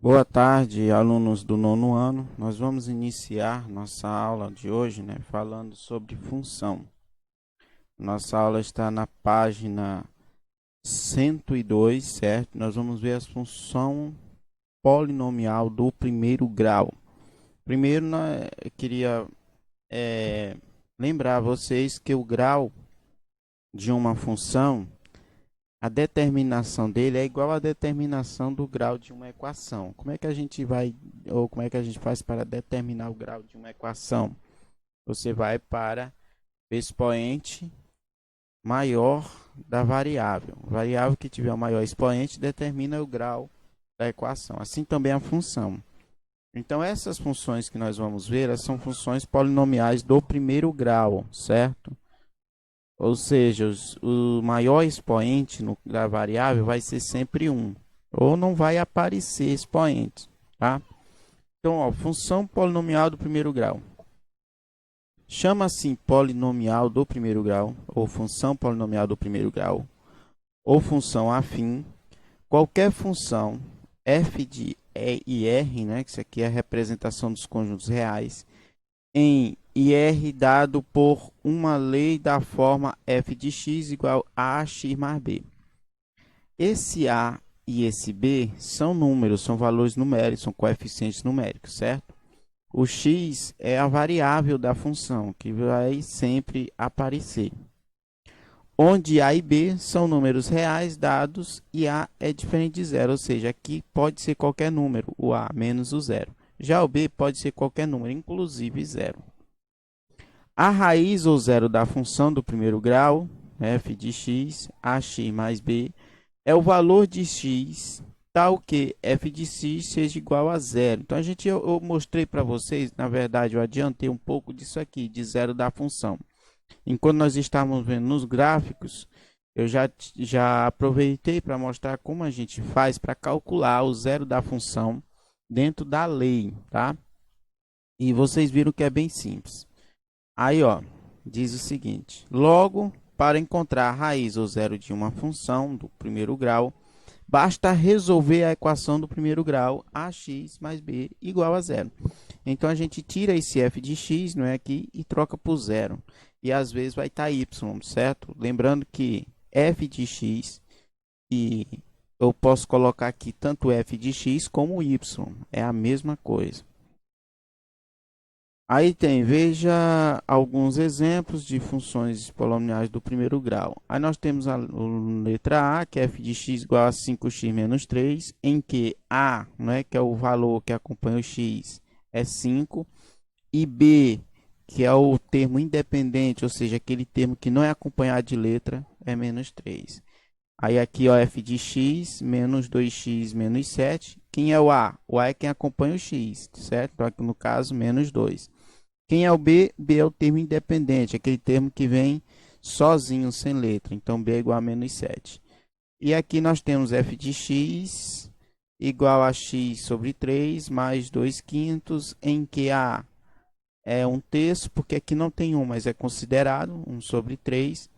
Boa tarde, alunos do nono ano. Nós vamos iniciar nossa aula de hoje, falando sobre função. Nossa aula está na página 102, certo? Nós vamos ver a função polinomial do primeiro grau. Primeiro, eu queria lembrar vocês que o grau de uma função, a determinação dele é igual à determinação do grau de uma equação. Como é que a gente faz para determinar o grau de uma equação? Você vai para o expoente maior da variável. A variável que tiver o maior expoente determina o grau da equação. Assim também a função. Então, essas funções que nós vamos ver, elas são funções polinomiais do primeiro grau, certo? Ou seja, o maior expoente da variável vai ser sempre 1, ou não vai aparecer expoente, tá? Então, ó, função polinomial do primeiro grau. Chama-se polinomial do primeiro grau, ou função polinomial do primeiro grau, ou função afim, qualquer função f de E e R, né, que isso aqui é a representação dos conjuntos reais, em IR dado por uma lei da forma f de x igual a x mais b. Esse A e esse B são números, são valores numéricos, são coeficientes numéricos, certo? O x é a variável da função, que vai sempre aparecer. Onde A e B são números reais dados e A é diferente de zero, ou seja, aqui pode ser qualquer número, o A menos o zero. Já o B pode ser qualquer número, inclusive zero. A raiz ou zero da função do primeiro grau, f de x, ax mais b, é o valor de x tal que f de x seja igual a zero. Então, eu mostrei para vocês, na verdade, eu adiantei um pouco disso aqui, de zero da função. Enquanto nós estávamos vendo nos gráficos, eu já aproveitei para mostrar como a gente faz para calcular o zero da função dentro da lei, tá? E vocês viram que é bem simples. Aí, ó, diz o seguinte: logo, para encontrar a raiz ou zero de uma função do primeiro grau, basta resolver a equação do primeiro grau, ax mais b igual a zero. Então, a gente tira esse f de x, não é aqui, e troca por zero. E às vezes vai estar y, certo? Lembrando que f de x, e eu posso colocar aqui tanto f de x como y, é a mesma coisa. Aí veja alguns exemplos de funções polinomiais do primeiro grau. Aí nós temos a letra A, que é f de x igual a 5x menos 3, em que A, né, que é o valor que acompanha o x, é 5, e B, que é o termo independente, ou seja, aquele termo que não é acompanhado de letra, é menos 3. Aí aqui, ó, f de x menos 2x menos 7. Quem é o A? O A é quem acompanha o x, certo? Então, aqui no caso, menos 2. Quem é o B? B é o termo independente, aquele termo que vem sozinho, sem letra. Então, B é igual a menos 7. E aqui nós temos f de x igual a x sobre 3 mais 2 quintos, em que A é 1/3, porque aqui não tem 1, mas é considerado 1 sobre 3.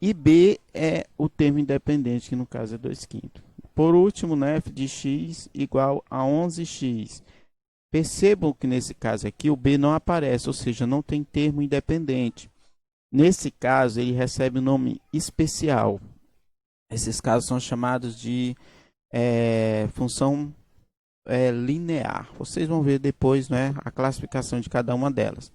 E B é o termo independente, que no caso é 2 quintos. Por último, né, f de x igual a 11x. Percebam que nesse caso aqui o B não aparece, ou seja, não tem termo independente. Nesse caso, ele recebe um nome especial. Esses casos são chamados de função linear. Vocês vão ver depois, né, a classificação de cada uma delas.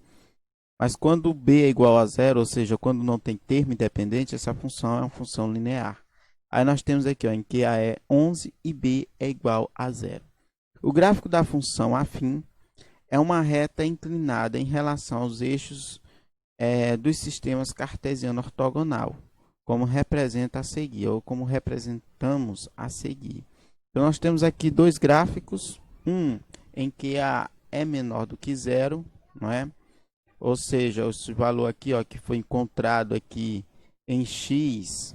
Mas quando o B é igual a zero, ou seja, quando não tem termo independente, essa função é uma função linear. Aí nós temos aqui, ó, em que A é 11 e B é igual a zero. O gráfico da função afim é uma reta inclinada em relação aos eixos dos sistemas cartesiano ortogonal, como representa a seguir, ou como representamos a seguir. Então, nós temos aqui dois gráficos, um em que A é menor do que zero, não é? Ou seja, esse valor aqui, ó, que foi encontrado aqui em x,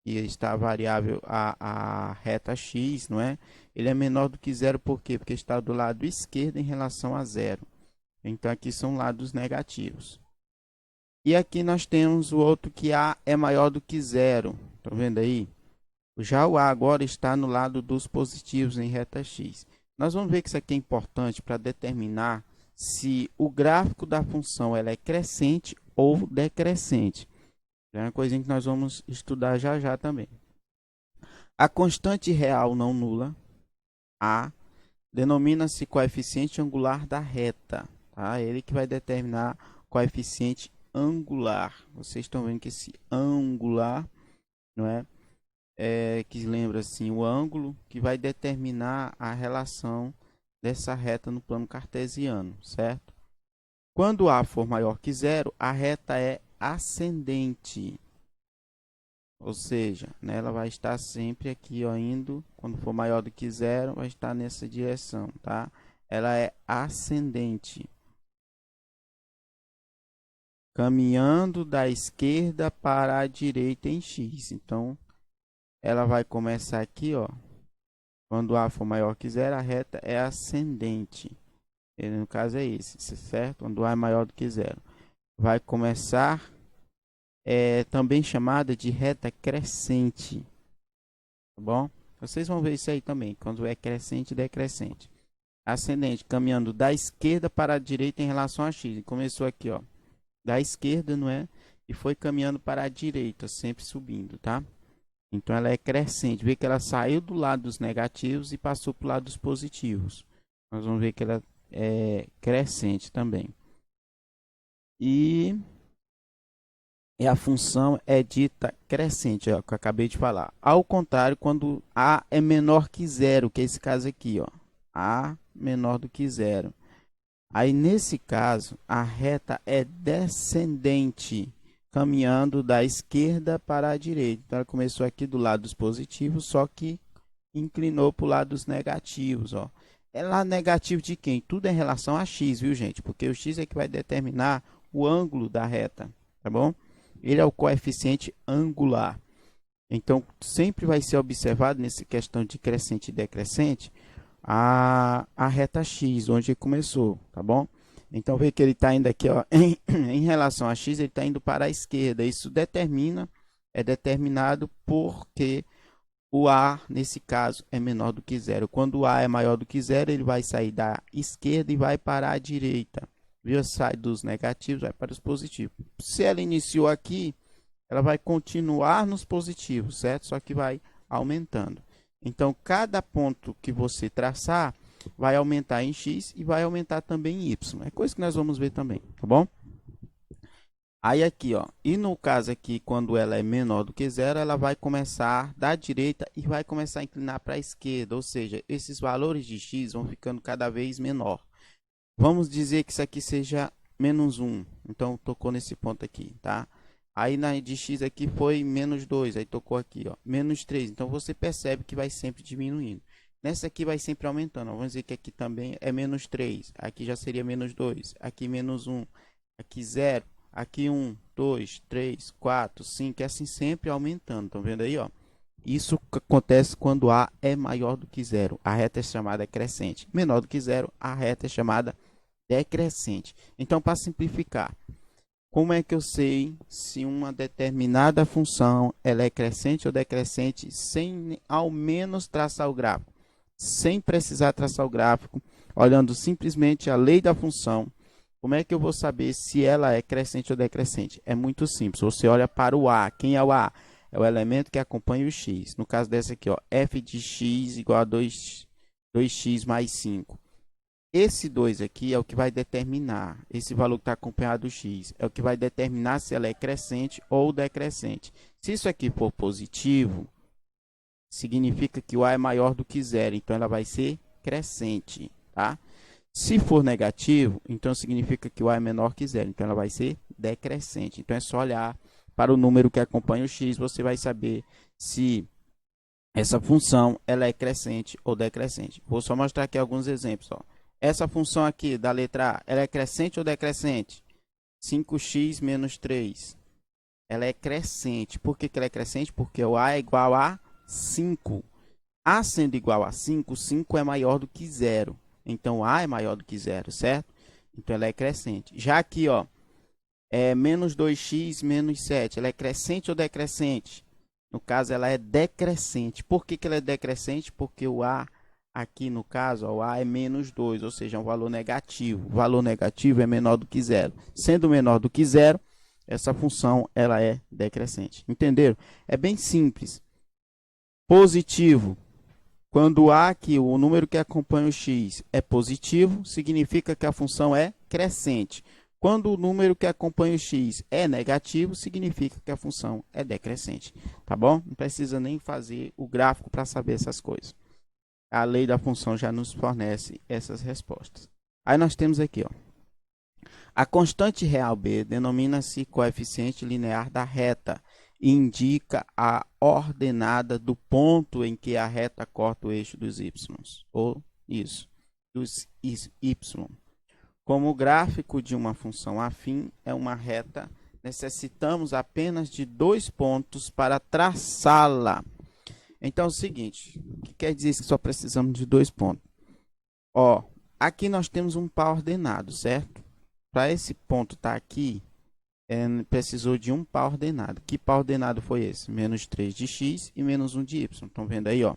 que está a variável a reta x, não é? Ele é menor do que zero, por quê? Porque está do lado esquerdo em relação a zero. Então, aqui são lados negativos. E aqui nós temos o outro que A é maior do que zero. Estão vendo aí? Já o A agora está no lado dos positivos em reta x. Nós vamos ver que isso aqui é importante para determinar se o gráfico da função ela é crescente ou decrescente. É uma coisinha que nós vamos estudar já já também. A constante real não nula, A, denomina-se coeficiente angular da reta. Tá? Ele que vai determinar o coeficiente angular. Vocês estão vendo que esse angular, não é? Que lembra assim o ângulo que vai determinar a relação dessa reta no plano cartesiano, certo? Quando A for maior que zero, a reta é ascendente. Ou seja, né, ela vai estar sempre aqui, ó, indo, quando for maior do que zero, vai estar nessa direção, tá? Ela é ascendente. Caminhando da esquerda para a direita em x. Então, ela vai começar aqui, ó. Quando A for maior que zero, a reta é ascendente. Ele, no caso é esse, certo? Quando A é maior do que zero. Vai começar, também chamada de reta crescente. Tá bom? Vocês vão ver isso aí também, quando é crescente e decrescente. Ascendente, caminhando da esquerda para a direita em relação a x. Começou aqui, ó, da esquerda, não é? E foi caminhando para a direita, sempre subindo, tá? Então ela é crescente. Vê que ela saiu do lado dos negativos e passou para o lado dos positivos. Nós vamos ver que ela é crescente também. E a função é dita crescente, ó, que eu acabei de falar. Ao contrário, quando A é menor que zero, que é esse caso aqui, ó. A menor do que zero. Aí, nesse caso, a reta é descendente, caminhando da esquerda para a direita. Então, ela começou aqui do lado dos positivos, só que inclinou para o lado dos negativos, ó. É lá negativo de quem? Tudo em relação a x, viu, gente? Porque o x é que vai determinar o ângulo da reta, tá bom? Ele é o coeficiente angular. Então, sempre vai ser observado nessa questão de crescente e decrescente a reta x, onde começou, tá bom? Então, vê que ele está indo aqui, ó, em relação a x, ele está indo para a esquerda. Isso é determinado porque o A, nesse caso, é menor do que zero. Quando o A é maior do que zero, ele vai sair da esquerda e vai para a direita. Viu? Sai dos negativos, vai para os positivos. Se ela iniciou aqui, ela vai continuar nos positivos, certo? Só que vai aumentando. Então, cada ponto que você traçar vai aumentar em x e vai aumentar também em y. É coisa que nós vamos ver também, tá bom? Aí aqui, ó, e no caso aqui, quando ela é menor do que zero, ela vai começar da direita e vai começar a inclinar para a esquerda, ou seja, esses valores de x vão ficando cada vez menor. Vamos dizer que isso aqui seja menos 1, então tocou nesse ponto aqui, tá? Aí na de x aqui foi menos 2, aí tocou aqui, ó, menos 3, então você percebe que vai sempre diminuindo. Nessa aqui vai sempre aumentando, ó. Vamos dizer que aqui também é menos 3, aqui já seria menos 2, aqui menos 1, aqui 0. Aqui 1, 2, 3, 4, 5, e assim sempre aumentando. Estão vendo aí, ó? Isso acontece quando A é maior do que zero. A reta é chamada crescente. Menor do que zero, a reta é chamada decrescente. Então, para simplificar, como é que eu sei se uma determinada função ela é crescente ou decrescente sem ao menos traçar o gráfico? Sem precisar traçar o gráfico, olhando simplesmente a lei da função. Como é que eu vou saber se ela é crescente ou decrescente? É muito simples. Você olha para o A. Quem é o A? É o elemento que acompanha o x. No caso dessa aqui, ó, f de x igual a 2x mais 5. Esse 2 aqui é o que vai determinar, esse valor que está acompanhado do x, é o que vai determinar se ela é crescente ou decrescente. Se isso aqui for positivo, significa que o A é maior do que zero, então ela vai ser crescente, tá? Se for negativo, então significa que o A é menor que zero, então ela vai ser decrescente. Então é só olhar para o número que acompanha o x, você vai saber se essa função ela é crescente ou decrescente. Vou só mostrar aqui alguns exemplos. Ó. Essa função aqui da letra A, ela é crescente ou decrescente? 5x menos 3. Ela é crescente. Por que ela é crescente? Porque o A é igual a 5. A sendo igual a 5, 5 é maior do que zero. Então, A é maior do que zero, certo? Então, ela é crescente. Já aqui, ó, é menos 2x menos 7. Ela é crescente ou decrescente? No caso, ela é decrescente. Por que ela é decrescente? Porque o A Aqui no caso, ó, o A é menos 2, ou seja, é um valor negativo. O valor negativo é menor do que zero. Sendo menor do que zero, essa função ela é decrescente. Entenderam? É bem simples. Positivo. Quando A aqui, o número que acompanha o x é positivo, significa que a função é crescente. Quando o número que acompanha o x é negativo, significa que a função é decrescente. Tá bom? Não precisa nem fazer o gráfico para saber essas coisas. A lei da função já nos fornece essas respostas. Aí nós temos aqui, ó, a constante real b denomina-se coeficiente linear da reta e indica a ordenada do ponto em que a reta corta o eixo dos y, ou isso, dos y. Como o gráfico de uma função afim é uma reta, necessitamos apenas de 2 pontos para traçá-la. Então é o seguinte, o que quer dizer que só precisamos de 2 pontos? Ó, aqui nós temos um par ordenado, certo? Para esse ponto estar aqui, precisou de um par ordenado. Que par ordenado foi esse? Menos 3 de x e menos 1 de y. Estão vendo aí, ó?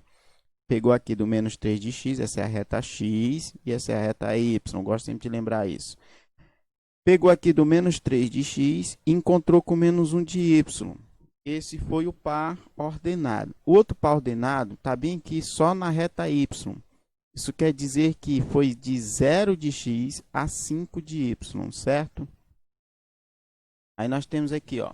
Pegou aqui do menos 3 de x, essa é a reta x e essa é a reta y. Gosto sempre de lembrar isso. Pegou aqui do menos 3 de x e encontrou com menos 1 de y. Esse foi o par ordenado. O outro par ordenado está bem aqui só na reta y. Isso quer dizer que foi de 0 de x a 5 de y, certo? Aí nós temos aqui, ó.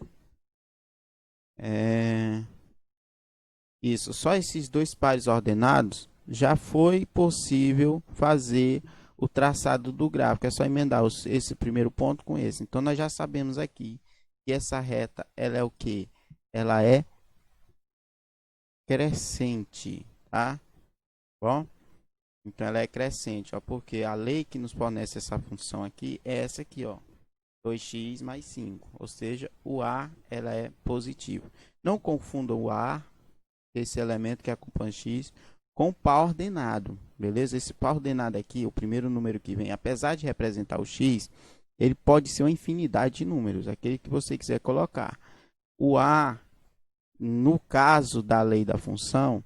Isso, só esses dois pares ordenados já foi possível fazer o traçado do gráfico. É só emendar esse primeiro ponto com esse. Então, nós já sabemos aqui que essa reta, ela é o quê? Ela é crescente, tá? Bom? Então, ela é crescente, ó, porque a lei que nos fornece essa função aqui é essa aqui, ó. 2x mais 5, ou seja, o A ela é positivo. Não confundam o A, esse elemento que acompanha x, com o par ordenado, beleza? Esse par ordenado aqui, o primeiro número que vem, apesar de representar o x, ele pode ser uma infinidade de números, aquele que você quiser colocar. O A, no caso da lei da função,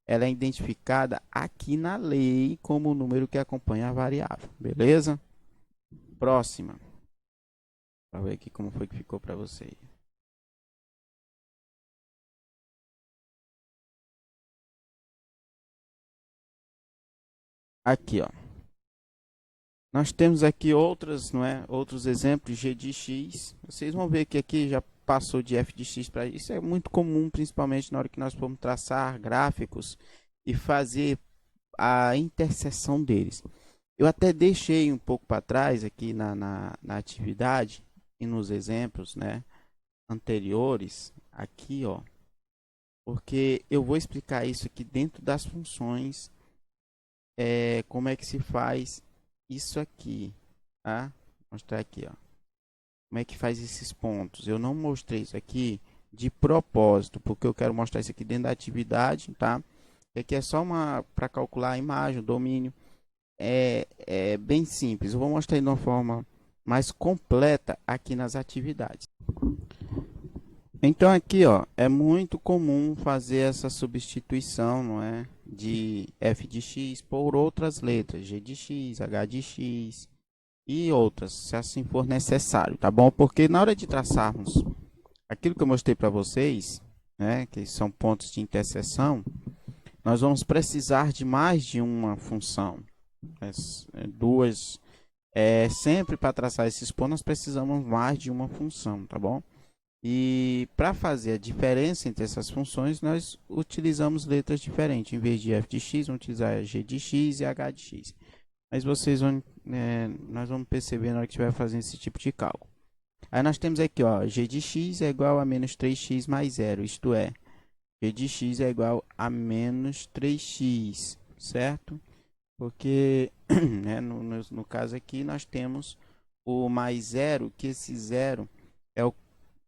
ela é identificada aqui na lei como o número que acompanha a variável, beleza? Próxima. Para ver aqui como foi que ficou para você. Aqui, ó. Nós temos aqui outros exemplos, g de x. Vocês vão ver que aqui já passou de f de x para isso. É muito comum, principalmente na hora que nós formos traçar gráficos e fazer a interseção deles. Eu até deixei um pouco para trás aqui na atividade e nos exemplos, né, anteriores, aqui, ó, porque eu vou explicar isso aqui dentro das funções, como é que se faz isso aqui, tá? Vou mostrar aqui, ó, como é que faz esses pontos. Eu não mostrei isso aqui de propósito, porque eu quero mostrar isso aqui dentro da atividade, tá? Aqui é só para calcular a imagem, o domínio. É bem simples. Eu vou mostrar de uma forma mais completa aqui nas atividades. Então aqui, ó, é muito comum fazer essa substituição, não é, de f de x por outras letras, g de x, h de x e outras, se assim for necessário, tá bom? Porque na hora de traçarmos aquilo que eu mostrei para vocês, né, que são pontos de interseção, nós vamos precisar de mais de uma função. Sempre para traçar esses pontos, nós precisamos mais de uma função, tá bom? E para fazer a diferença entre essas funções, nós utilizamos letras diferentes. Em vez de f de x, vamos utilizar g de x e h de x. Mas nós vamos perceber na hora que estiver fazendo esse tipo de cálculo. Aí nós temos aqui, ó, g de x é igual a menos 3x mais 0, isto é, g de x é igual a menos 3x, certo? Porque, né, no caso aqui, nós temos o mais 0, que esse 0 é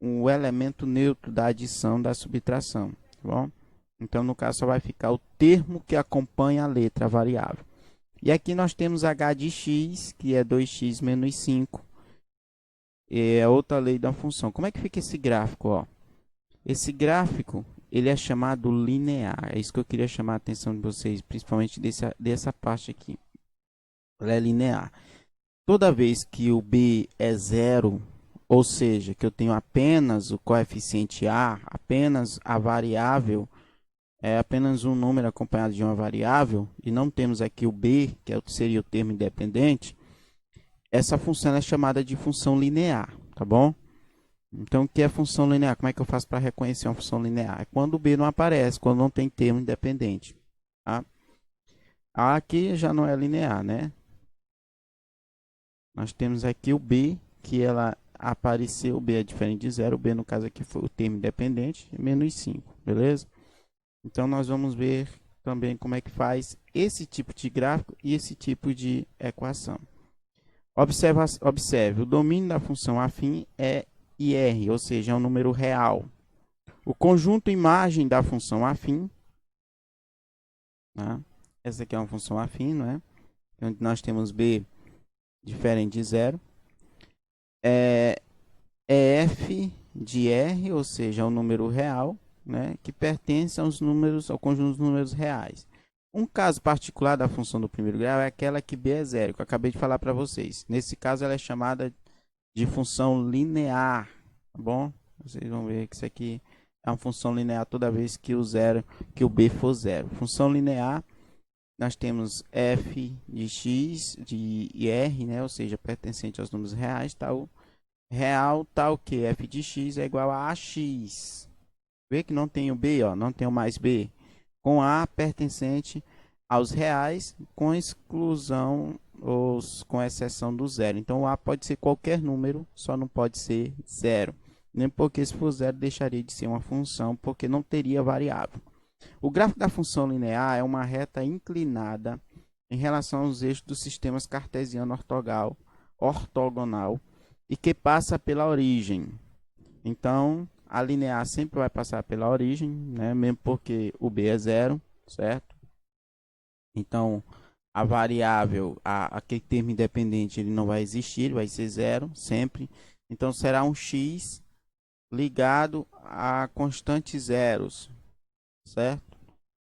o elemento neutro da adição da subtração, tá bom? Então, no caso, só vai ficar o termo que acompanha a letra, a variável. E aqui nós temos h de x, que é 2x menos 5. É outra lei da função. Como é que fica esse gráfico, ó? Esse gráfico, ele é chamado linear. É isso que eu queria chamar a atenção de vocês, principalmente dessa parte aqui. Ela é linear. Toda vez que o b é zero, ou seja, que eu tenho apenas o coeficiente a, apenas a variável, é apenas um número acompanhado de uma variável, e não temos aqui o b, que seria o termo independente, essa função é chamada de função linear, tá bom? Então, o que é função linear? Como é que eu faço para reconhecer uma função linear? É quando o b não aparece, quando não tem termo independente. Tá? A aqui já não é linear, né? Nós temos aqui o b, que ela apareceu, o b é diferente de zero, o b no caso aqui foi o termo independente, menos 5, beleza? Então, nós vamos ver também como é que faz esse tipo de gráfico e esse tipo de equação. Observe, o domínio da função afim é IR, ou seja, é um número real. O conjunto imagem da função afim, né? Essa aqui é uma função afim, não é? Onde nós temos b diferente de zero. É f de r, ou seja, é um número real, né? Que pertence aos números, ao conjunto dos números reais. Um caso particular da função do primeiro grau é aquela que b é zero, que eu acabei de falar para vocês. Nesse caso, ela é chamada de função linear, tá bom? Vocês vão ver que isso aqui é uma função linear toda vez que o zero, que o b for zero. Função linear, nós temos f de x de r, né? Ou seja, pertencente aos números reais, tal real, tal que f de x é igual a ax. Vê que não tem o b, ó, não tem o mais b, com a pertencente aos reais, com exclusão ou com exceção do zero. Então, o a pode ser qualquer número, só não pode ser zero. Nem porque se for zero deixaria de ser uma função, porque não teria variável. O gráfico da função linear é uma reta inclinada em relação aos eixos dos sistemas cartesiano ortogonal e que passa pela origem. Então, a linear sempre vai passar pela origem, né? Mesmo porque o b é zero, certo? Então, a variável, aquele termo independente, ele não vai existir, ele vai ser zero sempre. Então, será um x ligado a constantes zeros, certo?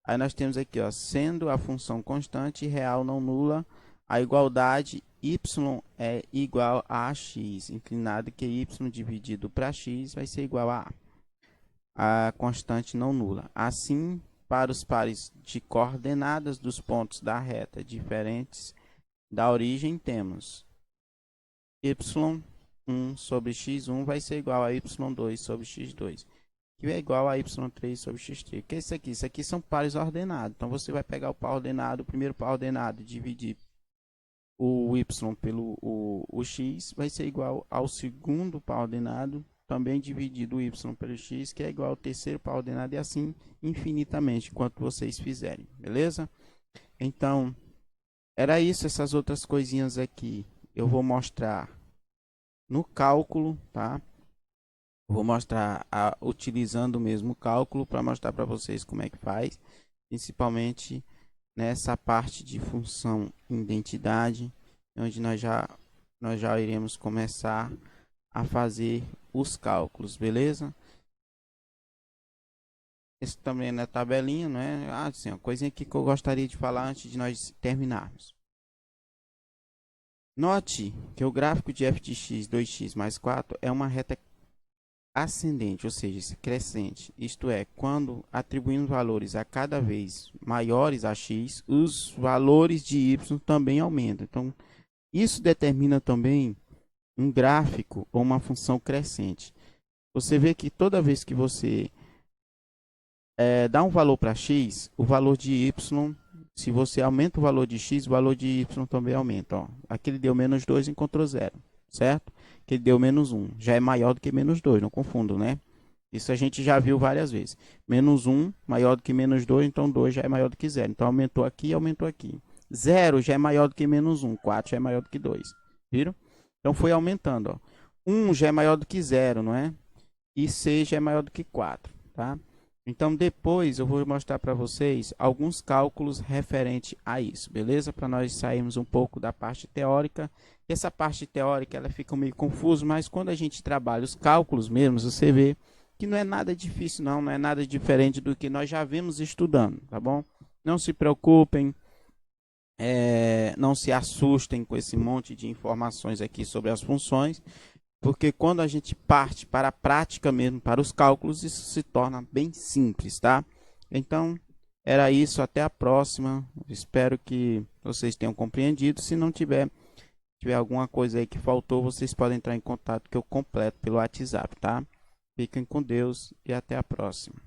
Aí nós temos aqui, ó, sendo a função constante real não nula, a igualdade y é igual a x, inclinado que y dividido para x vai ser igual a constante não nula. Assim, para os pares de coordenadas dos pontos da reta diferentes da origem, temos y1 sobre x1 vai ser igual a y2 sobre x2, que é igual a y3 sobre x3. O que é isso aqui? Isso aqui são pares ordenados. Então, você vai pegar o par ordenado, o primeiro par ordenado, dividir o y pelo o x, vai ser igual ao segundo par ordenado, também dividido o y pelo x, que é igual ao terceiro par ordenado, e assim infinitamente, quanto vocês fizerem, beleza? Então, era isso, essas outras coisinhas aqui eu vou mostrar no cálculo, tá? Vou mostrar utilizando o mesmo cálculo para mostrar para vocês como é que faz, principalmente nessa parte de função identidade, onde nós já iremos começar a fazer os cálculos, beleza? Esse também é na tabelinha, não é? Ah, sim, uma coisinha aqui que eu gostaria de falar antes de nós terminarmos. Note que o gráfico de f de x, 2x mais 4 é uma reta ascendente, ou seja, crescente. Isto é, quando atribuímos valores a cada vez maiores a x, os valores de y também aumentam. Então, isso determina também um gráfico ou uma função crescente. Você vê que toda vez que você dá um valor para x, o valor de y, se você aumenta o valor de x, o valor de y também aumenta. Ó. Aqui ele deu menos 2, encontrou zero, certo? Que ele deu menos 1, já é maior do que menos 2, não confundo, né? Isso a gente já viu várias vezes. Menos 1 maior do que menos 2, então 2 já é maior do que 0. Então aumentou aqui e aumentou aqui. 0 já é maior do que menos 1, 4 já é maior do que 2. Viram? Então foi aumentando. Ó. 1 já é maior do que 0, não é? E 6 já é maior do que 4, tá? Então depois eu vou mostrar para vocês alguns cálculos referentes a isso, beleza? Para nós sairmos um pouco da parte teórica. E essa parte teórica ela fica meio confusa, mas quando a gente trabalha os cálculos mesmos, você vê que não é nada difícil não, não é nada diferente do que nós já vimos estudando, tá bom? Não se preocupem, não se assustem com esse monte de informações aqui sobre as funções, porque quando a gente parte para a prática mesmo, para os cálculos, isso se torna bem simples, tá? Então, era isso, até a próxima. Espero que vocês tenham compreendido. Se não tiver alguma coisa aí que faltou, vocês podem entrar em contato que eu completo pelo WhatsApp, tá? Fiquem com Deus e até a próxima.